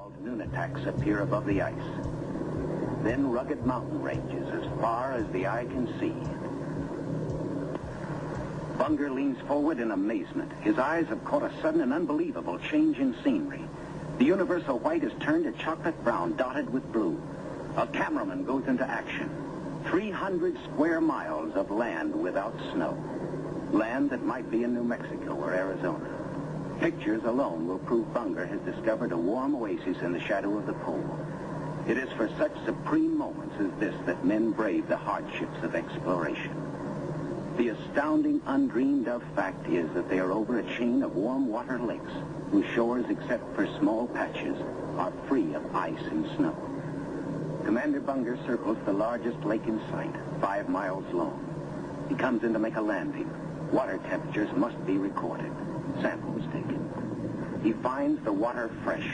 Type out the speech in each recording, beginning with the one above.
called nunataks appear above the ice. Then rugged mountain ranges as far as the eye can see. Bunger leans forward in amazement. His eyes have caught a sudden and unbelievable change in scenery. The universal white has turned to chocolate brown, dotted with blue. A cameraman goes into action. 300 square miles of land without snow. Land that might be in New Mexico or Arizona. Pictures alone will prove Bunger has discovered a warm oasis in the shadow of the pole. It is for such supreme moments as this that men brave the hardships of exploration. The astounding, undreamed-of fact is that they are over a chain of warm water lakes whose shores, except for small patches, are free of ice and snow. Commander Bunger circles the largest lake in sight, 5 miles long. He comes in to make a landing. Water temperatures must be recorded. Samples taken. He finds the water fresh,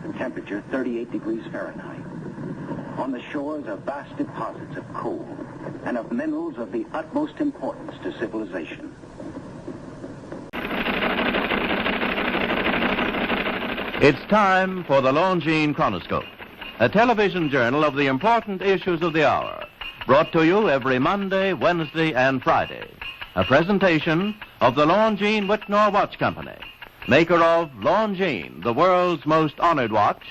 the temperature 38 degrees Fahrenheit. On the shores are vast deposits of coal and of minerals of the utmost importance to civilization. It's time for the Longines Chronoscope, a television journal of the important issues of the hour, brought to you every Monday, Wednesday, and Friday. A presentation of the Longines Whitnor Watch Company, maker of Longines, the world's most honored watch,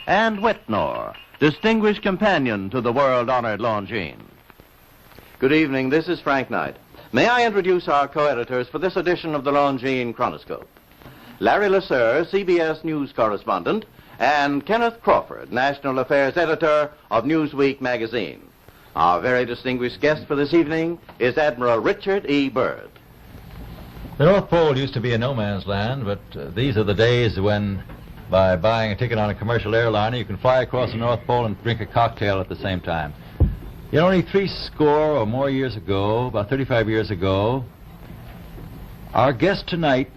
and Whitnor, distinguished companion to the world-honored Longines. Good evening, this is Frank Knight. May I introduce our co-editors for this edition of the Longines Chronoscope? Larry Lasser, CBS News correspondent, and Kenneth Crawford, National Affairs Editor of Newsweek magazine. Our very distinguished guest for this evening is Admiral Richard E. Byrd. The North Pole used to be a no-man's land, but these are the days when, by buying a ticket on a commercial airliner, you can fly across the North Pole and drink a cocktail at the same time. You know, only 60 or more years ago, about 35 years ago, our guest tonight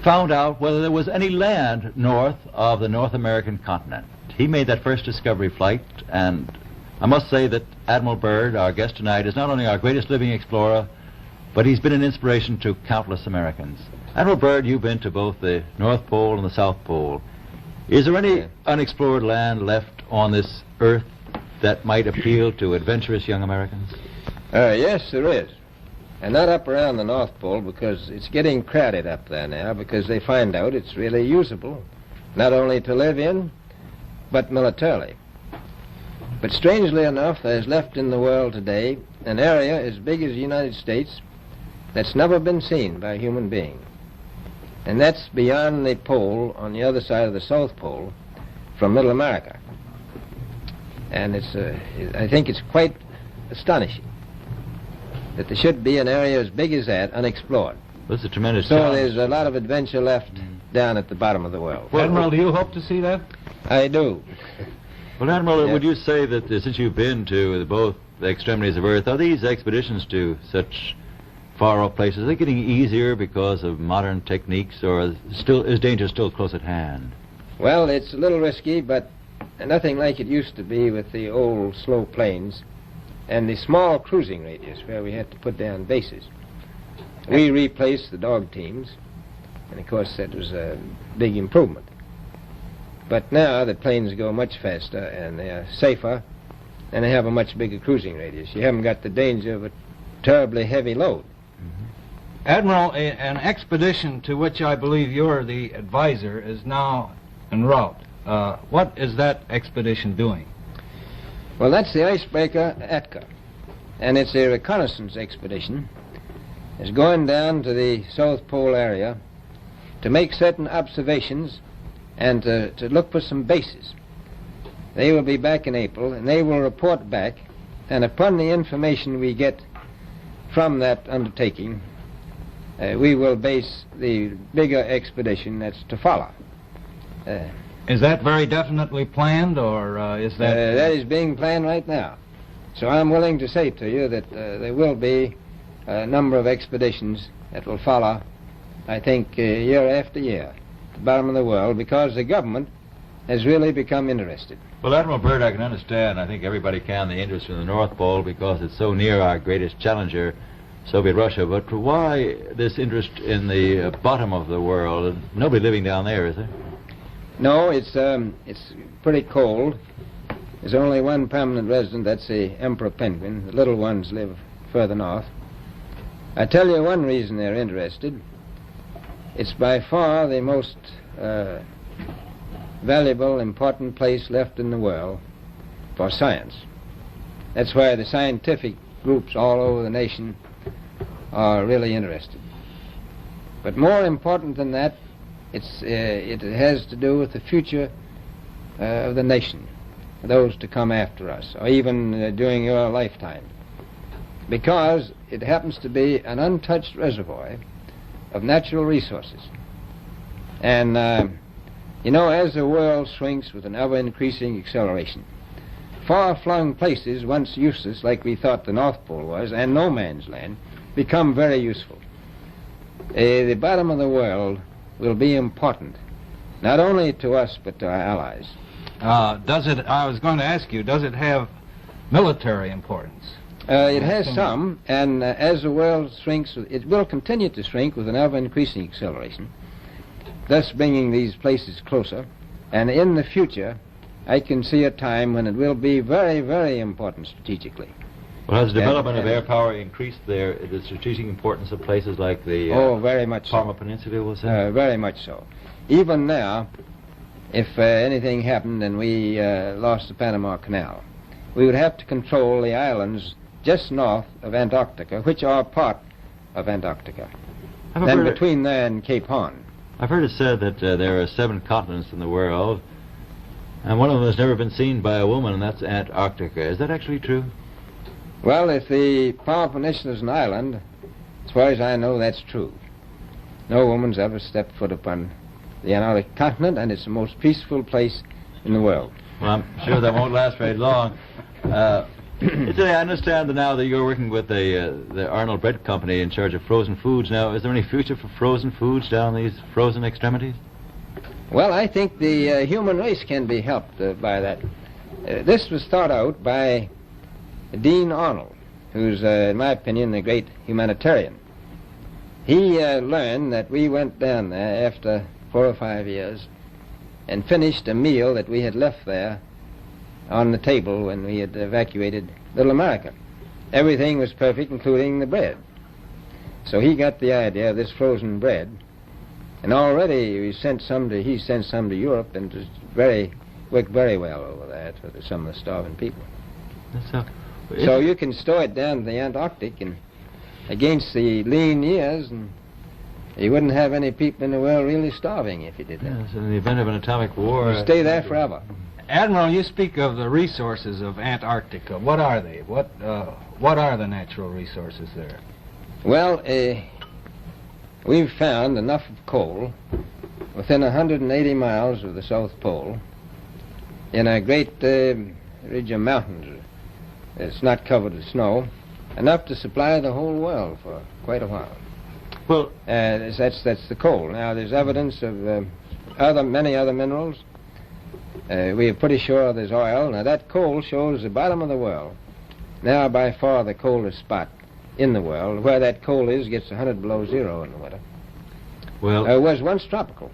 found out whether there was any land north of the North American continent. He made that first discovery flight, and I must say that Admiral Byrd, our guest tonight, is not only our greatest living explorer, but he's been an inspiration to countless Americans. Admiral Byrd, you've been to both the North Pole and the South Pole. Is there any unexplored land left on this earth that might appeal to adventurous young Americans? Yes, there is. And not up around the North Pole, because it's getting crowded up there now, because they find out it's really usable, not only to live in, but militarily. But strangely enough, there's left in the world today an area as big as the United States that's never been seen by a human being. And that's beyond the pole on the other side of the South Pole from Middle America. And I think it's quite astonishing that there should be an area as big as that unexplored. That's a tremendous So challenge. there's a lot of adventure left down at the bottom of the world. Well, Admiral, do you hope to see that? I do. Well, Admiral, Yeah. would you say that since you've been to both the extremities of Earth, are these expeditions to such far-off places, are they getting easier because of modern techniques, or is danger still close at hand? Well, it's a little risky, but nothing like it used to be with the old slow planes and the small cruising radius where we had to put down bases. We replaced the dog teams, and of course that was a big improvement. But now the planes go much faster and they are safer, and they have a much bigger cruising radius. You haven't got the danger of a terribly heavy load. Admiral, an expedition to which I believe you're the advisor is now en route. What is that expedition doing? Well, that's the icebreaker Atka, and it's a reconnaissance expedition. It's going down to the South Pole area to make certain observations and to look for some bases. They will be back in April, and they will report back, and upon the information we get from that undertaking, we will base the bigger expedition that's to follow. Is that very definitely planned, or is that... That is being planned right now. So I'm willing to say to you that there will be a number of expeditions that will follow, I think, year after year, at the bottom of the world, because the government has really become interested. Well, Admiral Byrd, I can understand, I think everybody can, the interest in the North Pole because it's so near our greatest challenger, Soviet Russia. But why this interest in the bottom of the world? Nobody living down there, is there? No, it's pretty cold. There's only one permanent resident, that's the emperor penguin. The little ones live further north. I tell you one reason they're interested. It's by far the most valuable, important place left in the world for science. That's why the scientific groups all over the nation are really interested. But more important than that, it has to do with the future of the nation, those to come after us, or even during your lifetime, because it happens to be an untouched reservoir of natural resources. And, as the world shrinks with an ever-increasing acceleration, far-flung places, once useless, like we thought the North Pole was, and no man's land, become very useful. The bottom of the world will be important, not only to us, but to our allies. I was going to ask you, does it have military importance? It has some, and as the world shrinks, it will continue to shrink with an ever-increasing acceleration, thus bringing these places closer. And in the future, I can see a time when it will be very, very important strategically. Well, has the development of air power increased the strategic importance of places like the very much Palmer so. Peninsula, was it? Very much so. Even now, if anything happened and we lost the Panama Canal, we would have to control the islands just north of Antarctica, which are part of Antarctica, then between there and Cape Horn. I've heard it said that there are 7 continents in the world, and one of them has never been seen by a woman, and that's Antarctica. Is that actually true? Well, if the Palmer Peninsula is an island, as far as I know, that's true. No woman's ever stepped foot upon the Antarctic continent, and it's the most peaceful place in the world. Well, I'm sure that won't last very long. I understand that now that you're working with the Arnold Bread Company in charge of frozen foods. Now, is there any future for frozen foods down these frozen extremities? Well, I think the human race can be helped by that. This was thought out by Dean Arnold, who's, in my opinion, a great humanitarian. He learned that we went down there after 4 or 5 years and finished a meal that we had left there on the table when we had evacuated Little America. Everything was perfect, including the bread. So he got the idea of this frozen bread, and already he sent some to Europe, and it worked very well over there for some of the starving people. So you can store it down to the Antarctic, and against the lean years, and you wouldn't have any people in the world really starving if you did that. Yes, in the event of an atomic war... You'd stay there forever. Admiral, you speak of the resources of Antarctica. What are they? What are the natural resources there? Well, we've found enough of coal within 180 miles of the South Pole in a great ridge of mountains. It's not covered with snow, enough to supply the whole world for quite a while. Well, that's the coal. Now, there's evidence of many other minerals. We are pretty sure there's oil. Now, that coal shows the bottom of the world. Now, by far the coldest spot in the world. Where that coal is gets 100 below zero in the winter. Well, it was once tropical.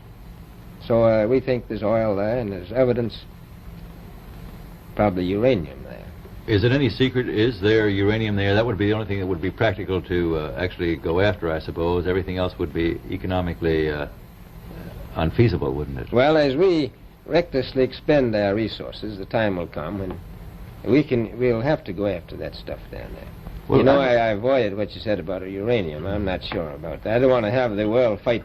So we think there's oil there, and there's evidence, probably uranium there. Is it any secret? Is there uranium there? That would be the only thing that would be practical to actually go after, I suppose. Everything else would be economically unfeasible, wouldn't it? Well, as we recklessly expend our resources, the time will come when we'll have to go after that stuff down there. Well, I avoided what you said about uranium. I'm not sure about that. I don't want to have the world fight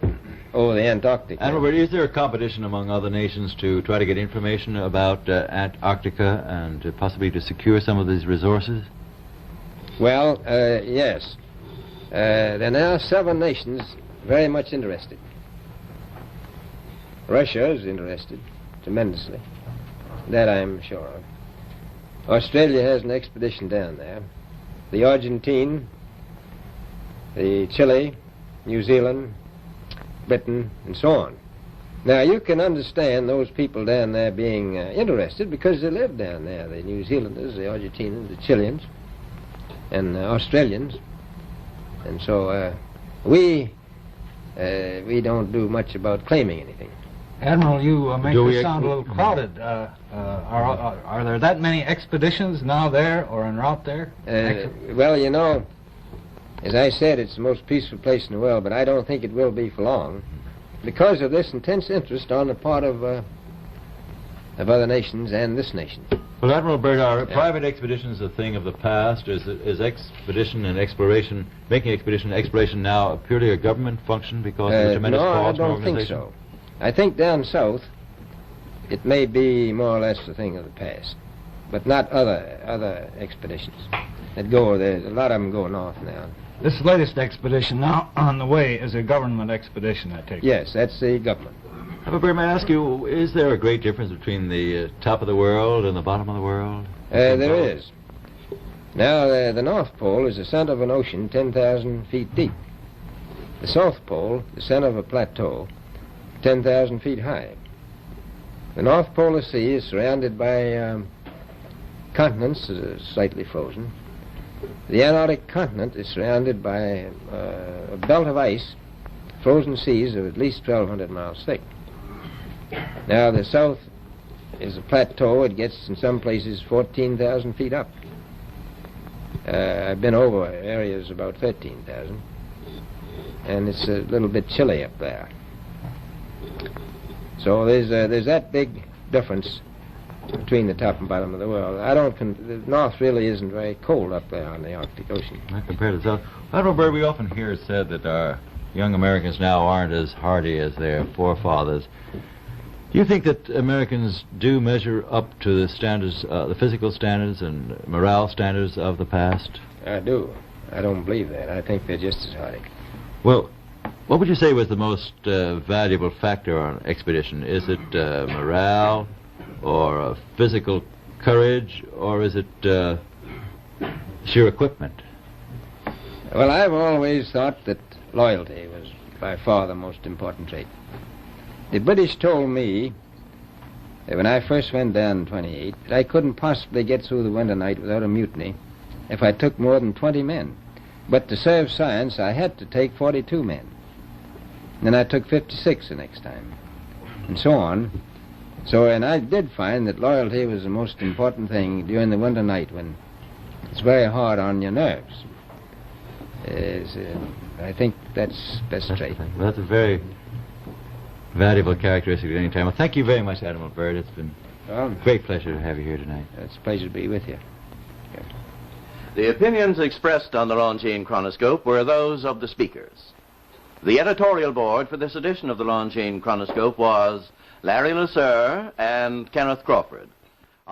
over the Antarctic. And Robert, is there a competition among other nations to try to get information about Antarctica and possibly to secure some of these resources? Well, yes. There are now 7 nations very much interested. Russia is interested tremendously. That I'm sure of. Australia has an expedition down there. The Argentine, the Chile, New Zealand, Britain, and so on. Now, you can understand those people down there being interested because they live down there, the New Zealanders, the Argentinians, the Chileans, and the Australians. And so we don't do much about claiming anything. Admiral, you make Do we this sound a little crowded. Are there that many expeditions now there or en route there? Well, you know, as I said, it's the most peaceful place in the world, but I don't think it will be for long because of this intense interest on the part of other nations and this nation. Well, Admiral Byrd, are private expeditions a thing of the past? Is expedition and exploration, making expedition and exploration now purely a government function because of the tremendous cost and organization? No, I don't think so. I think down south it may be more or less a thing of the past, but not other expeditions that go there. A lot of them go north now. This latest expedition now on the way is a government expedition, I take it. Yes, that's the government. Admiral Byrd, may I ask you, is there a great difference between the top of the world and the bottom of the world? There is. Now, the North Pole is the center of an ocean 10,000 feet deep. The South Pole, the center of a plateau, 10,000 feet high. The North Polar Sea is surrounded by continents that are slightly frozen. The Antarctic continent is surrounded by a belt of ice, frozen seas of at least 1,200 miles thick. Now, the south is a plateau. It gets, in some places, 14,000 feet up. I've been over areas about 13,000, and it's a little bit chilly up there. So there's that big difference between the top and bottom of the world. The north really isn't very cold up there on the Arctic Ocean. Not compared to the south. Admiral Byrd, we often hear it said that our young Americans now aren't as hardy as their forefathers. Do you think that Americans do measure up to the standards, the physical standards and morale standards of the past? I do. I don't believe that. I think they're just as hardy. Well, what would you say was the most valuable factor on an expedition? Is it morale, or physical courage, or is it sheer equipment? Well, I've always thought that loyalty was by far the most important trait. The British told me that when I first went down in 28, that I couldn't possibly get through the winter night without a mutiny if I took more than 20 men. But to serve science, I had to take 42 men. Then I took 56 the next time, and so on. And I did find that loyalty was the most important thing during the winter night when it's very hard on your nerves. I think that's trait. That's a very valuable characteristic at any time. Well, thank you very much, Admiral Byrd. It's been a great pleasure to have you here tonight. It's a pleasure to be with you. Yeah. The opinions expressed on the Longines Chronoscope were those of the speakers. The editorial board for this edition of the Longines Chronoscope was Larry Lasser and Kenneth Crawford.